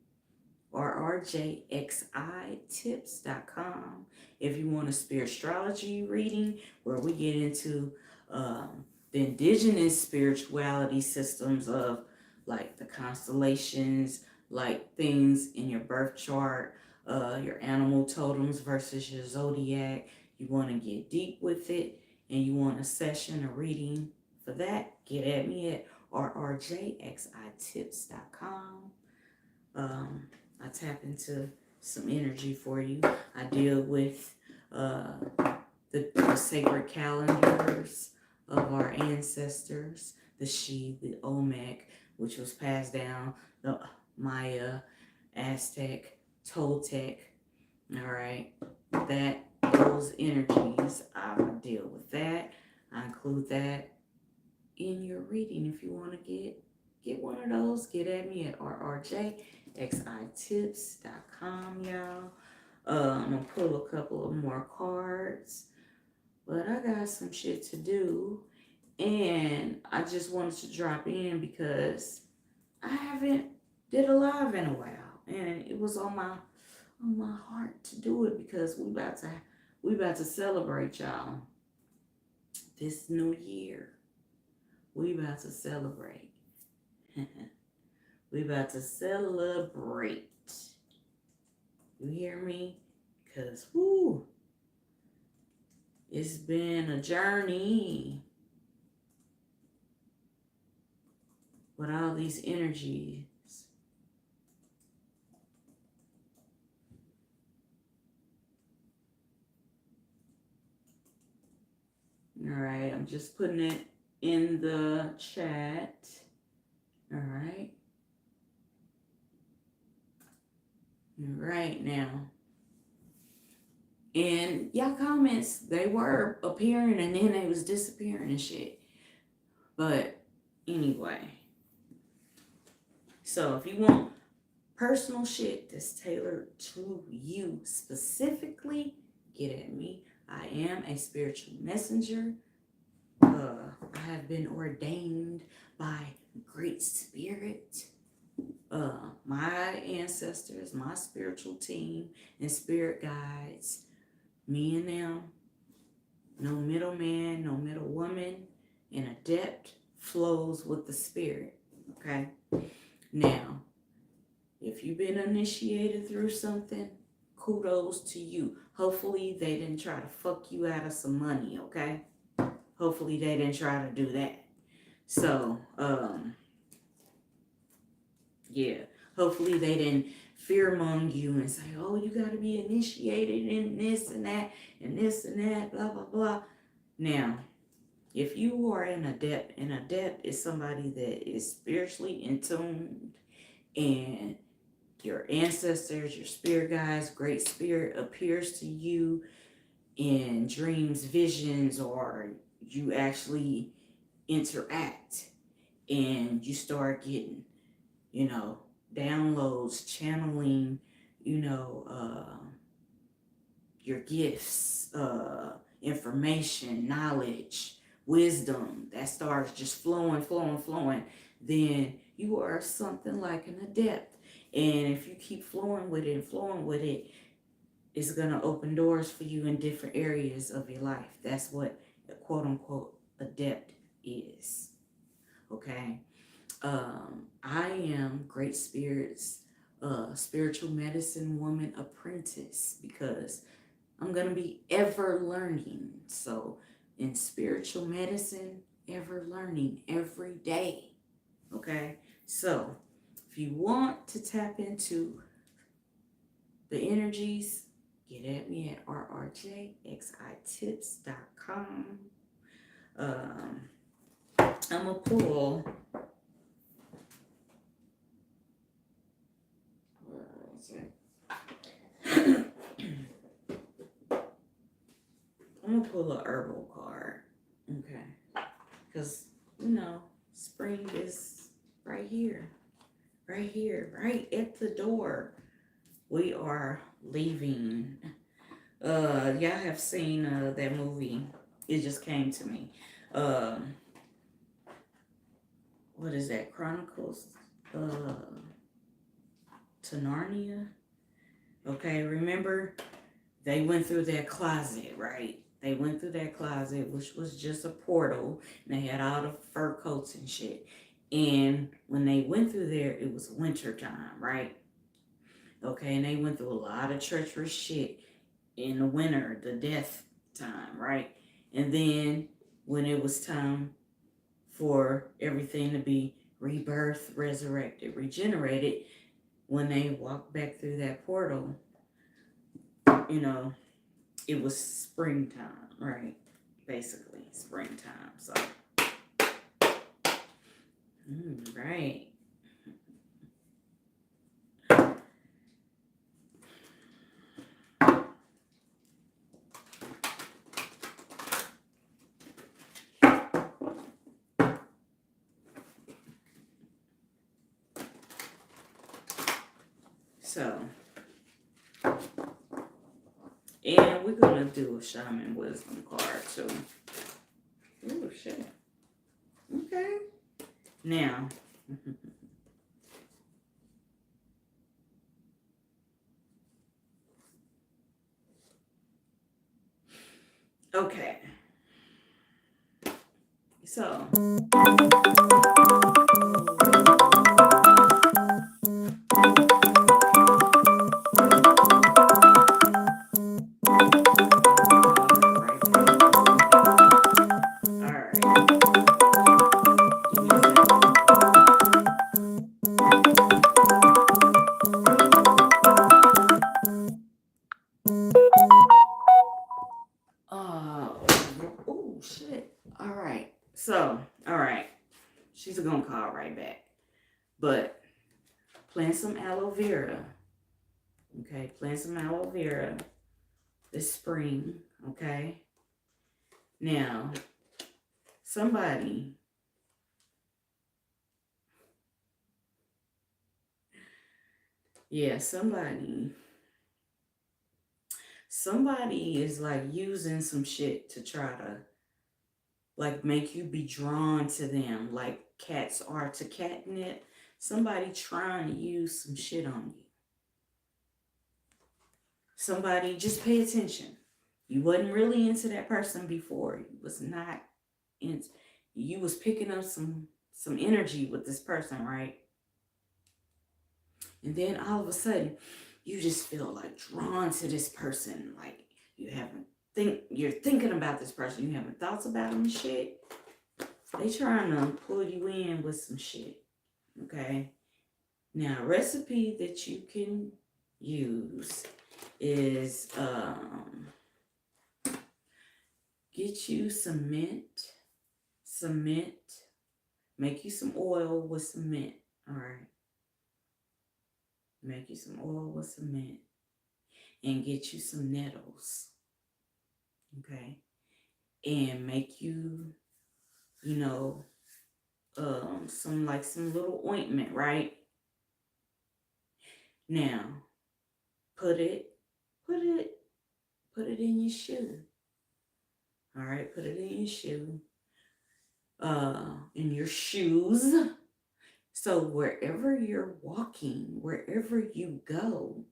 rrjxitips.com. If you want a spirituality reading where we get into the indigenous spirituality systems of like the constellations, like things in your birth chart, your animal totems versus your zodiac. You want to get deep with it and you want a session, a reading for that, get at me at rrjxitips.com. I tap into some energy for you. I deal with the sacred calendars of our ancestors, the She, the Olmec, which was passed down, the Maya, Aztec, Toltec. All right, those energies, I deal with that. I include that in your reading. If you want to get one of those, get at me at rrjxitips.com, y'all. I'm gonna pull a couple of more cards, but I got some shit to do, and I just wanted to drop in because I haven't did a live in a while, and it was on my heart to do it because we about to celebrate, y'all, this new year. We about to celebrate. We about to celebrate. You hear me? Because, whoo, it's been a journey with all these energies. All right, I'm just putting it in the chat. All right. Right now. And y'all comments, they were appearing and then they was disappearing and shit. But anyway. So if you want personal shit that's tailored to you specifically, get at me. I am a spiritual messenger. I have been ordained by Great Spirit. My ancestors, my spiritual team, and spirit guides, me and them, no middleman, no middle woman, an adept flows with the spirit, okay? Now, if you've been initiated through something, kudos to you. Hopefully they didn't try to fuck you out of some money, okay? Hopefully they didn't try to do that. So, yeah, hopefully they didn't fearmonger you and say, oh, you got to be initiated in this and that, blah, blah, blah. Now, if you are an adept is somebody that is spiritually in tune, and your ancestors, your spirit guides, great spirit appears to you in dreams, visions, or you actually interact and you start getting, downloads, channeling, your gifts, information, knowledge, wisdom that starts just flowing, then you are something like an adept. And if you keep flowing with it, it's going to open doors for you in different areas of your life. That's what, quote unquote, adept is. Okay. I am Great Spirits spiritual medicine woman apprentice because I'm gonna be ever learning. So in spiritual medicine, ever learning every day. Okay. So if you want to tap into the energies, get at me at rrjxitips.com. Um, I'm gonna pull. Where is it? I'm gonna pull a herbal card, okay? Because spring is right here, right at the door. We are leaving. Y'all have seen that movie? It just came to me. What is that? Chronicles to Narnia. Okay, remember they went through that closet, right? They went through that closet, which was just a portal, and they had all the fur coats and shit. And when they went through there, it was winter time, right? Okay, and they went through a lot of treacherous shit in the winter, the death time, right? And then when it was time for everything to be rebirthed, resurrected, regenerated, when they walked back through that portal, it was springtime, right? Basically, springtime. So, right. So, and we're gonna do a shaman wisdom card too. Oh shit. Okay. Now. Okay. So. Oh shit. All right. So, all right. She's gonna call right back. But plant some aloe vera. Okay, plant some aloe vera this spring. Okay. Now, somebody somebody is like using some shit to try to like make you be drawn to them like cats are to catnip. Somebody trying to use some shit on you. Somebody, just pay attention. You wasn't really into that person before. You was not in. You was picking up some energy with this person, right? And then all of a sudden, you just feel like drawn to this person. Like you're thinking about this person. You having thoughts about them and shit. They trying to pull you in with some shit. Okay. Now, a recipe that you can use is get you some mint, make you some oil with some mint. All right. Make you some oil with some mint and get you some nettles. Okay. And make you, some little ointment, right? Now, put it in your shoe. All right, put it in your shoe. In your shoes. So wherever you're walking, wherever you go,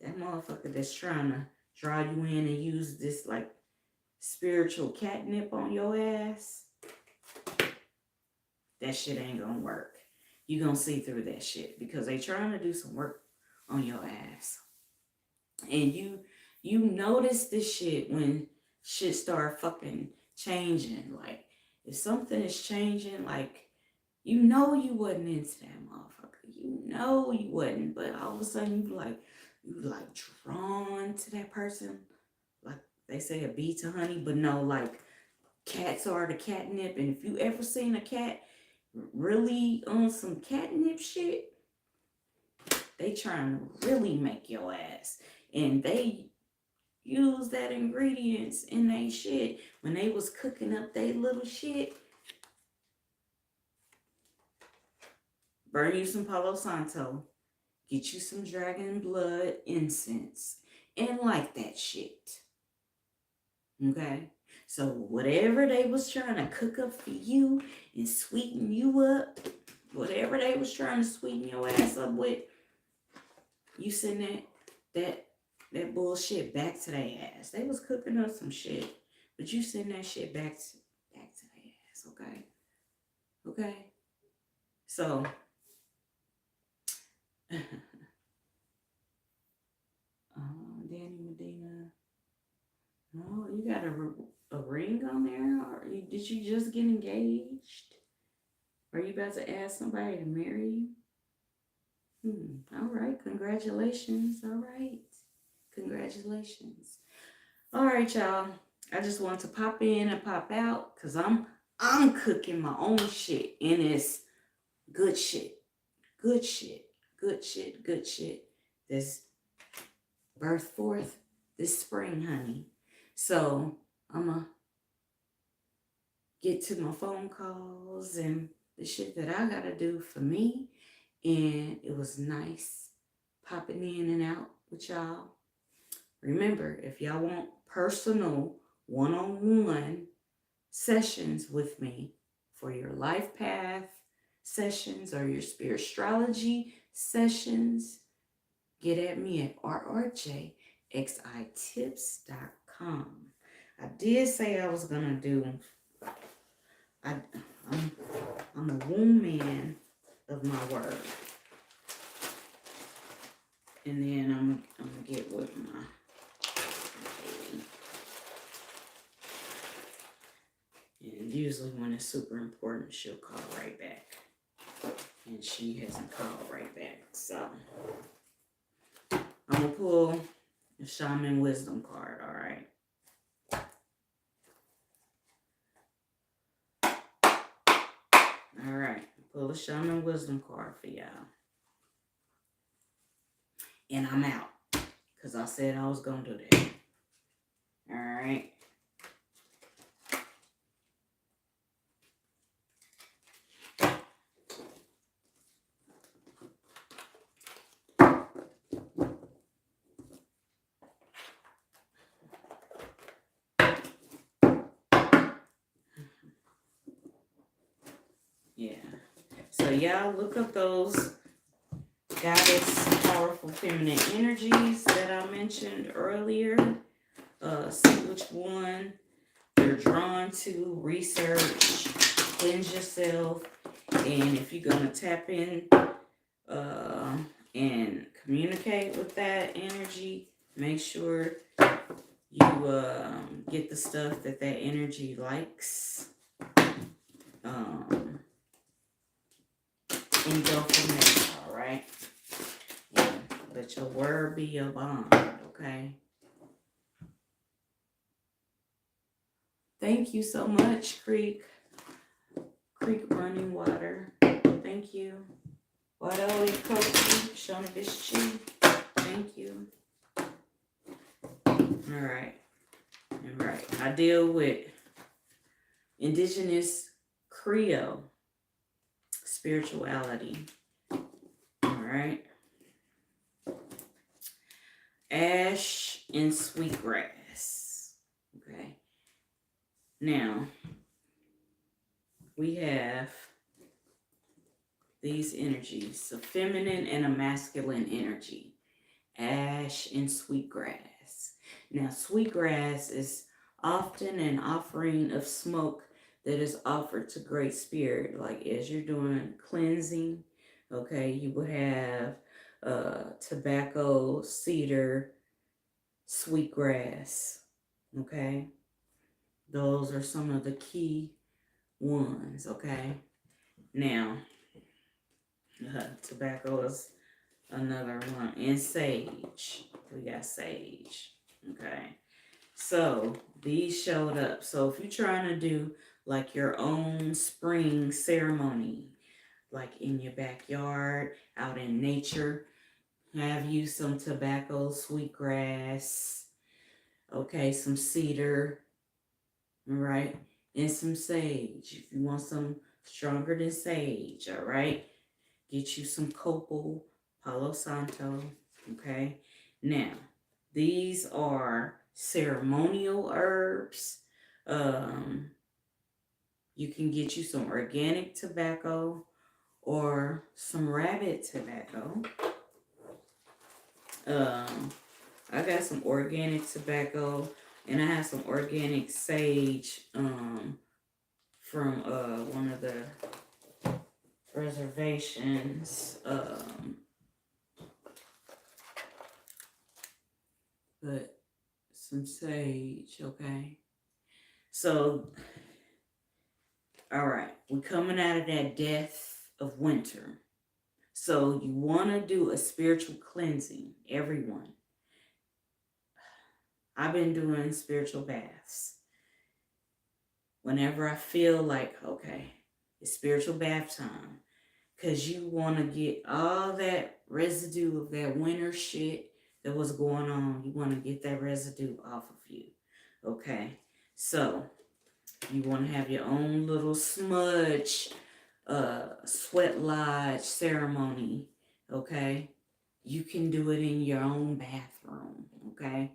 that motherfucker that's trying to draw you in and use this like spiritual catnip on your ass, that shit ain't gonna work. You gonna see through that shit because they trying to do some work on your ass. And you notice this shit when shit start fucking changing. Like, if something is changing, like, you know you wasn't into that motherfucker. You know you wasn't, but all of a sudden you like drawn to that person. Like they say, a bee to honey, but no, like cats are the catnip. And if you ever seen a cat really on some catnip shit, they trying to really make your ass. And they use that ingredients in they shit when they was cooking up they little shit. Burn you some Palo Santo, get you some dragon blood incense, and light that shit. Okay? So whatever they was trying to cook up for you and sweeten you up, whatever they was trying to sweeten your ass up with, you send that bullshit back to their ass. They was cooking up some shit, but you send that shit back to their ass, okay? Okay? So Danny Medina. Oh, you got a ring on there? Or did you just get engaged? Are you about to ask somebody to marry you? All right. Congratulations. All right. Congratulations. All right, y'all. I just want to pop in and pop out because I'm cooking my own shit, and it's good shit. Good shit. Good shit. Good shit. This birth forth this spring, honey. So I'm going to get to my phone calls and the shit that I got to do for me. And it was nice popping in and out with y'all. Remember, if y'all want personal one-on-one sessions with me for your life path sessions or your spirituality sessions, get at me at rrjxitips.com. I did say I was gonna do. I'm a wombman of my word, and then I'm gonna get with my lady. And usually when it's super important, she'll call right back, and she hasn't called right back. So I'm gonna pull the Shaman Wisdom card. All right. All right, pull a Shaman Wisdom card for y'all. And I'm out, because I said I was going to do that. All right. Yeah. So y'all look up those goddess powerful feminine energies that I mentioned earlier. See which one you're drawn to, research, cleanse yourself, and if you're gonna tap in and communicate with that energy, make sure you get the stuff that energy likes. And go from there, all right? Yeah, let your word be your bond, okay? Thank you so much, Creek Running Water. Thank you. Wado Ikoki, Shonabishi. Thank you. All right. I deal with Indigenous Creole spirituality. All right. Ash and sweetgrass. Okay. Now, we have these energies, a feminine and a masculine energy. Ash and sweetgrass. Now, sweetgrass is often an offering of smoke that is offered to Great Spirit. Like as you're doing cleansing, okay, you would have tobacco, cedar, sweetgrass, okay? Those are some of the key ones, okay? Now, tobacco is another one, and sage. We got sage, okay? So these showed up. So if you're trying to do like your own spring ceremony, like in your backyard, out in nature, have you some tobacco, sweetgrass, okay, some cedar, all right, and some sage. If you want some stronger than sage, all right, get you some copal, palo santo, okay. Now, these are ceremonial herbs. You can get you some organic tobacco or some rabbit tobacco. I got some organic tobacco, and I have some organic sage from one of the reservations. But some sage, okay? So, all right, we're coming out of that death of winter. So you want to do a spiritual cleansing, everyone. I've been doing spiritual baths. Whenever I feel like, okay, it's spiritual bath time, because you want to get all that residue of that winter shit that was going on. You want to get that residue off of you, okay? So you want to have your own little smudge sweat lodge ceremony, okay? You can do it in your own bathroom, okay?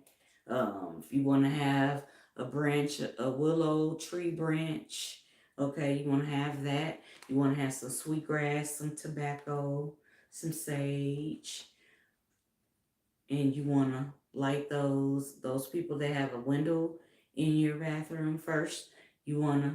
If you want to have a branch, a willow tree branch, okay, you want to have that. You want to have some sweetgrass, some tobacco, some sage, and you want to light those people that have a window in your bathroom first. You want to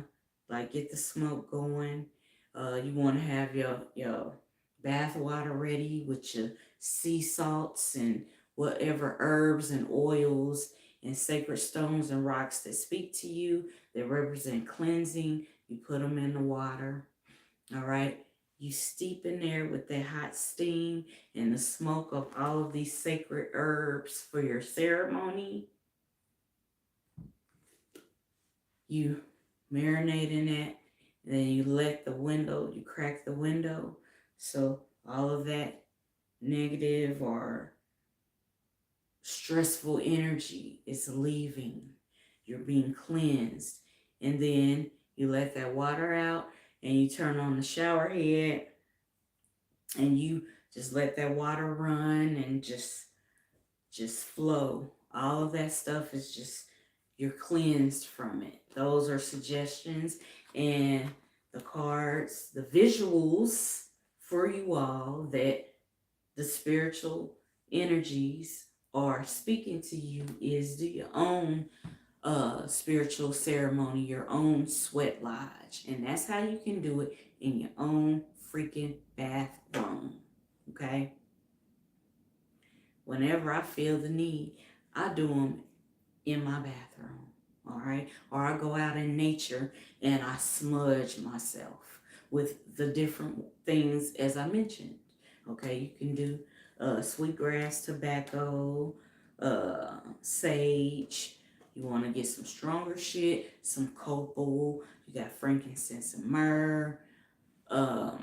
like get the smoke going. You want to have your bath water ready with your sea salts and whatever herbs and oils and sacred stones and rocks that speak to you, that represent cleansing. You put them in the water, all right? You steep in there with that hot steam and the smoke of all of these sacred herbs for your ceremony. You marinate in that, and then you let the window, you crack the window, so all of that negative or stressful energy is leaving. You're being cleansed. And then you let that water out and you turn on the shower head and you just let that water run and just flow. All of that stuff is just, you're cleansed from it. Those are suggestions, and the cards, the visuals for you all that the spiritual energies are speaking to you is do your own spiritual ceremony, your own sweat lodge. And that's how you can do it in your own freaking bathroom. Okay? Whenever I feel the need, I do them in my bathroom. All right? Or I go out in nature and I smudge myself with the different things as I mentioned. Okay? You can do sweetgrass, tobacco, sage. You want to get some stronger shit, some copal. You got frankincense and myrrh. Palo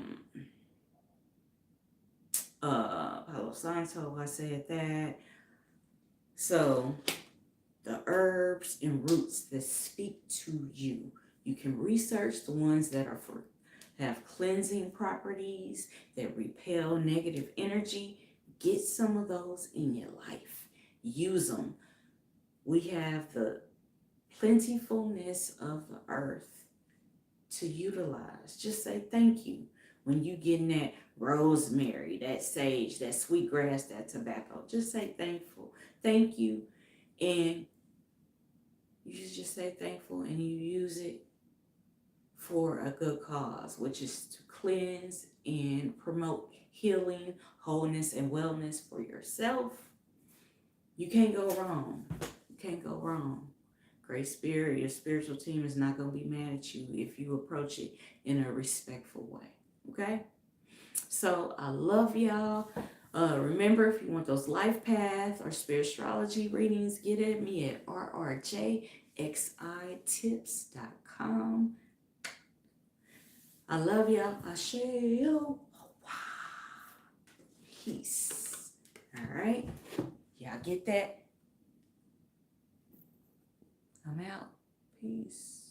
Santo, I said that. So the herbs and roots that speak to you. You can research the ones that are have cleansing properties, that repel negative energy. Get some of those in your life. Use them. We have the plentifulness of the earth to utilize. Just say thank you. When you getting that rosemary, that sage, that sweetgrass, that tobacco, just say thankful. Thank you. And You should just stay thankful and you use it for a good cause, which is to cleanse and promote healing, wholeness, and wellness for yourself. You can't go wrong. You can't go wrong. Great Spirit, your spiritual team is not going to be mad at you if you approach it in a respectful way. Okay? So I love y'all. Remember, if you want those life path or spirituality readings, get at me at rrjxitips.com. I love y'all. Asheo. Peace. All right. Y'all get that? I'm out. Peace.